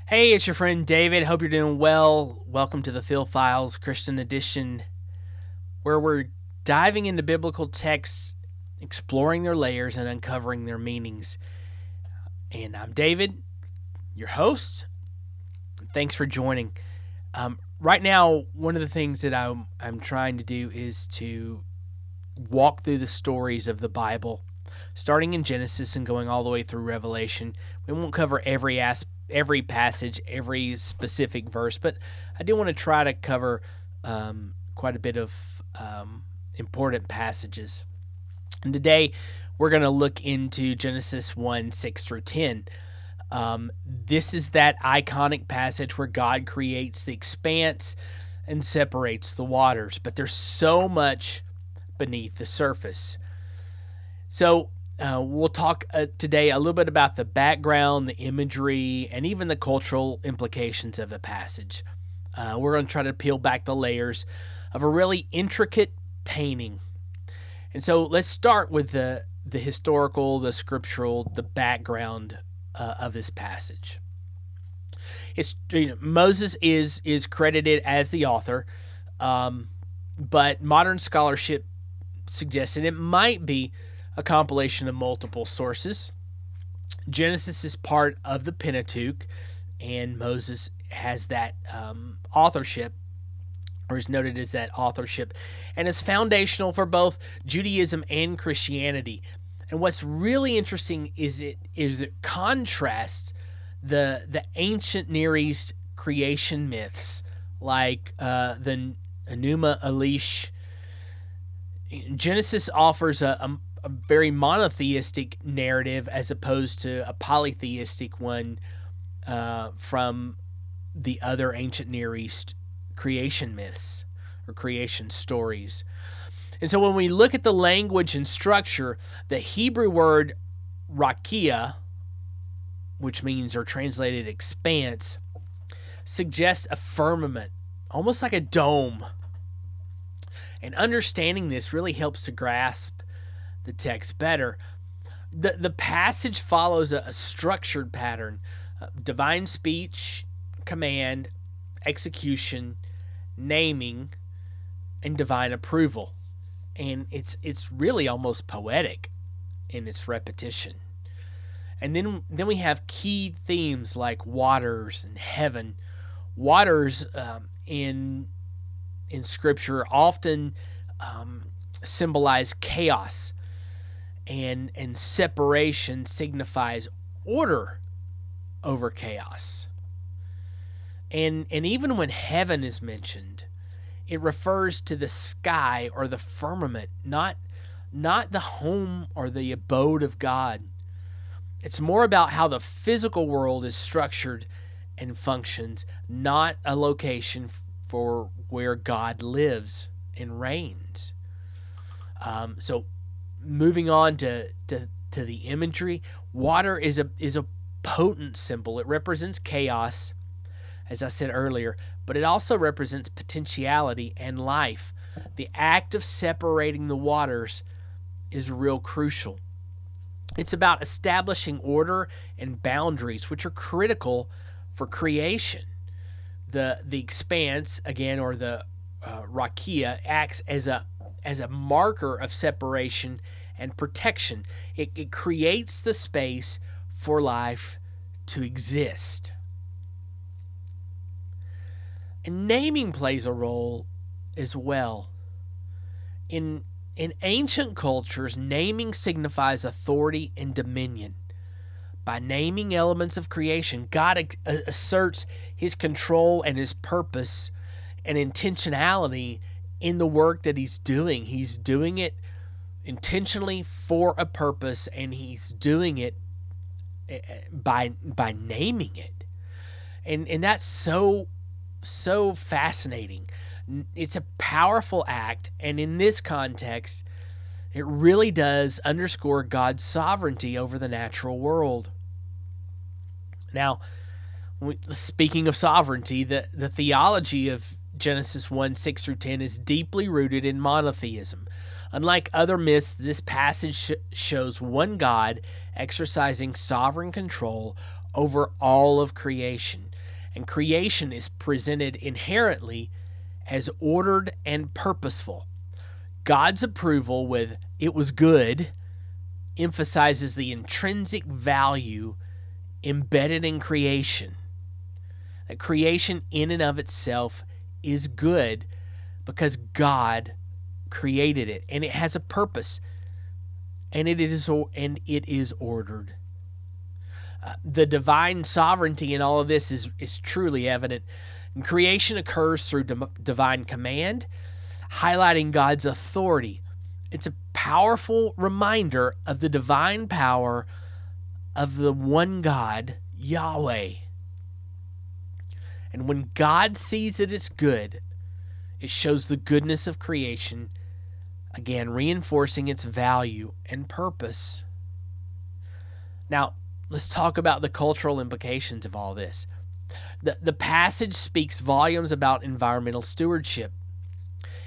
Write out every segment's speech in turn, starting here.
Hey, it's your friend David. Hope you're doing well. Welcome to the Phil Files Christian Edition, where we're diving into biblical texts, exploring their layers, and uncovering their meanings. And I'm David, your host. Thanks for joining. Right now, one of the things that I'm trying to do is to walk through the stories of the Bible, starting in Genesis and going all the way through Revelation. We won't cover every passage, every specific verse, but I do want to try to cover quite a bit of important passages. And today we're going to look into Genesis 1 6 through 10. This is that iconic passage where God creates the expanse and separates the waters, but there's so much beneath the surface. So we'll talk today a little bit about the background, the imagery, and even the cultural implications of the passage. We're going to try to peel back the layers of a really intricate painting. And so let's start with the historical, the scriptural, the background of this passage. It's Moses is credited as the author, but modern scholarship suggested it might be a compilation of multiple sources. Genesis is part of the Pentateuch, and Moses has that authorship, or is noted as that authorship, and is foundational for both Judaism and Christianity. And what's really interesting is it contrasts the ancient Near East creation myths like the Enuma Elish. Genesis offers a very monotheistic narrative as opposed to a polytheistic one from the other ancient Near East creation myths or creation stories. And so when we look at the language and structure, the Hebrew word rakia, which means or translated expanse, suggests a firmament, almost like a dome. And understanding this really helps to grasp the text better. The passage follows a structured pattern: divine speech, command, execution, naming, and divine approval. And it's really almost poetic in its repetition. And then we have key themes like waters and heaven. Waters in Scripture often symbolize chaos, and separation signifies order over chaos. And even when heaven is mentioned, it refers to the sky or the firmament, not the home or the abode of God. It's more about how the physical world is structured and functions, not a location for where God lives and reigns. So moving on to the imagery, water is a potent symbol. It represents chaos, as I said earlier, but it also represents potentiality and life. The act of separating the waters is real crucial. It's about establishing order and boundaries, which are critical for creation. The expanse, again, or the rakia, acts as a marker of separation and protection. It creates the space for life to exist. And naming plays a role as well. In ancient cultures, naming signifies authority and dominion. By naming elements of creation, God asserts his control and his purpose and intentionality in the work that he's doing. He's doing it intentionally for a purpose, and he's doing it by naming it. And that's so fascinating. It's a powerful act, and in this context, it really does underscore God's sovereignty over the natural world. Now, speaking of sovereignty, the theology of Genesis 1 6 through 10 is deeply rooted in monotheism. Unlike other myths, this passage shows one God exercising sovereign control over all of creation. And creation is presented inherently as ordered and purposeful. God's approval with "it was good" emphasizes the intrinsic value embedded in creation. That creation in and of itself is good because God created it, and it has a purpose, and it is ordered. The divine sovereignty in all of this is truly evident. And creation occurs through divine command, highlighting God's authority. It's a powerful reminder of the divine power of the one God, Yahweh. And when God sees that it's good, it shows the goodness of creation, again, reinforcing its value and purpose. Now, let's talk about the cultural implications of all this. The passage speaks volumes about environmental stewardship.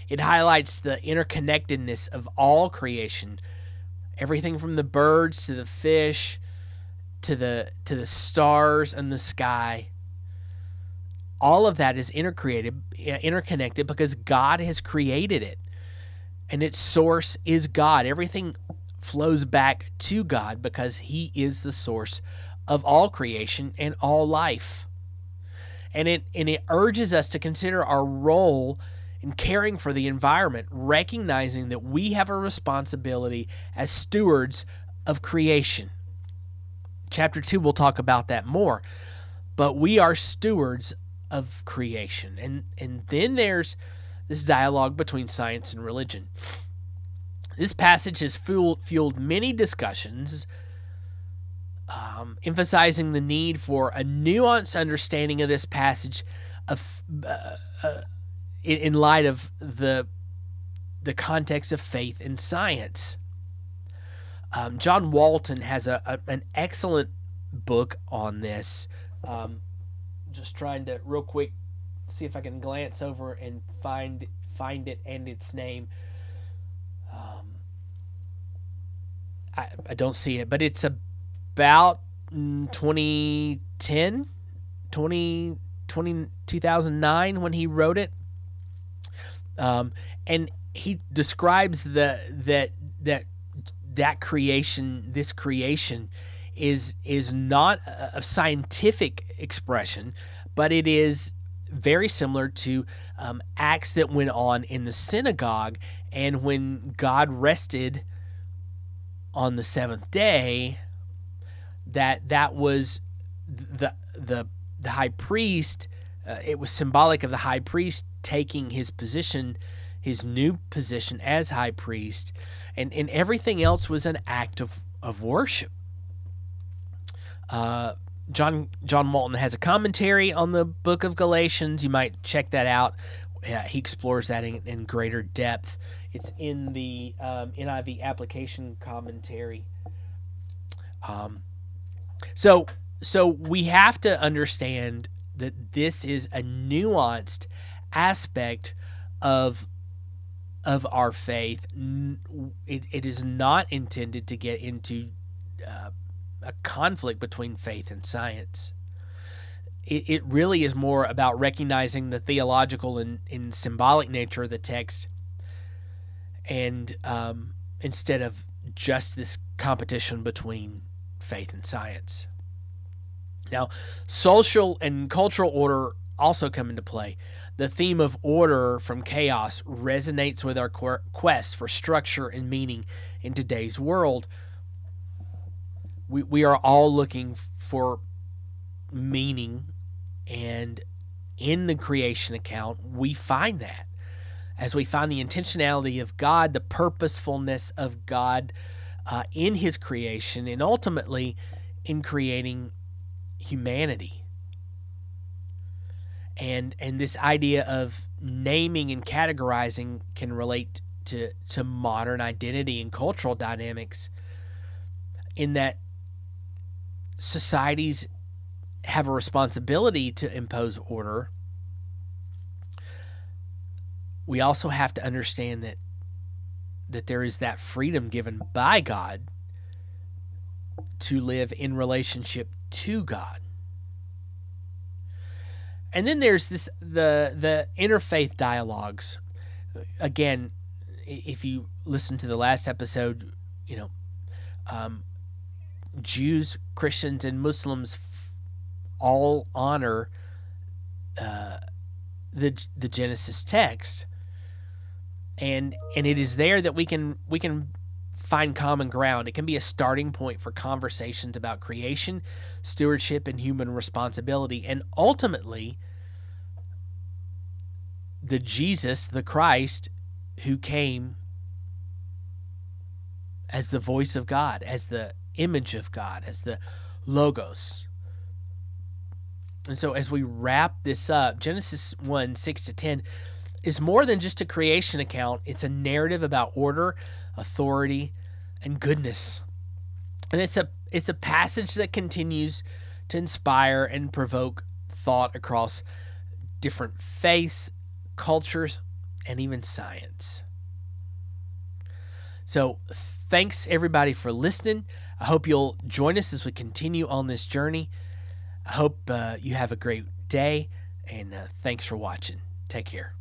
It highlights the interconnectedness of all creation, everything from the birds to the fish to the stars and the sky. All of that is interconnected because God has created it, and its source is God. Everything flows back to God because He is the source of all creation and all life. And it urges us to consider our role in caring for the environment, recognizing that we have a responsibility as stewards of creation. Chapter 2 will talk about that more, but we are stewards of creation. And then there's this dialogue between science and religion. This passage has fueled many discussions, emphasizing the need for a nuanced understanding of this passage in light of the context of faith and science. John Walton has an excellent book on this. Just trying to real quick see if I can glance over and find it and its name. I don't see it, but it's about 2010, 2009 when he wrote it. And he describes that creation, this creation, is not a scientific expression, but it is very similar to acts that went on in the synagogue. And when God rested on the seventh day, that was the high priest. It was symbolic of the high priest taking his position, his new position as high priest, and everything else was an act of worship. John Walton has a commentary on the book of Galatians. You might check that out. He explores that in greater depth. It's in the NIV application commentary. So we have to understand that this is a nuanced aspect of our faith. It is not intended to get into a conflict between faith and science. It really is more about recognizing the theological and symbolic nature of the text, and instead of just this competition between faith and science. Now, social and cultural order also come into play. The theme of order from chaos resonates with our quest for structure and meaning in today's world. We are all looking for meaning, and in the creation account, we find that. As we find the intentionality of God, the purposefulness of God in His creation, and ultimately in creating humanity. And this idea of naming and categorizing can relate to modern identity and cultural dynamics, in that societies have a responsibility to impose order. We also have to understand that there is that freedom given by God to live in relationship to God. And then there's the interfaith dialogues. Again, if you listen to the last episode, Jews, Christians, and Muslims all honor the Genesis text, and it is there that we can find common ground. It can be a starting point for conversations about creation, stewardship, and human responsibility, and ultimately the Jesus, the Christ, who came as the voice of God, as the image of God, as the Logos. And so as we wrap this up, Genesis 1, 6-10 is more than just a creation account. It's a narrative about order, authority, and goodness. And it's a passage that continues to inspire and provoke thought across different faiths, cultures, and even science. So thanks everybody for listening. I hope you'll join us as we continue on this journey. I hope you have a great day, and thanks for watching. Take care.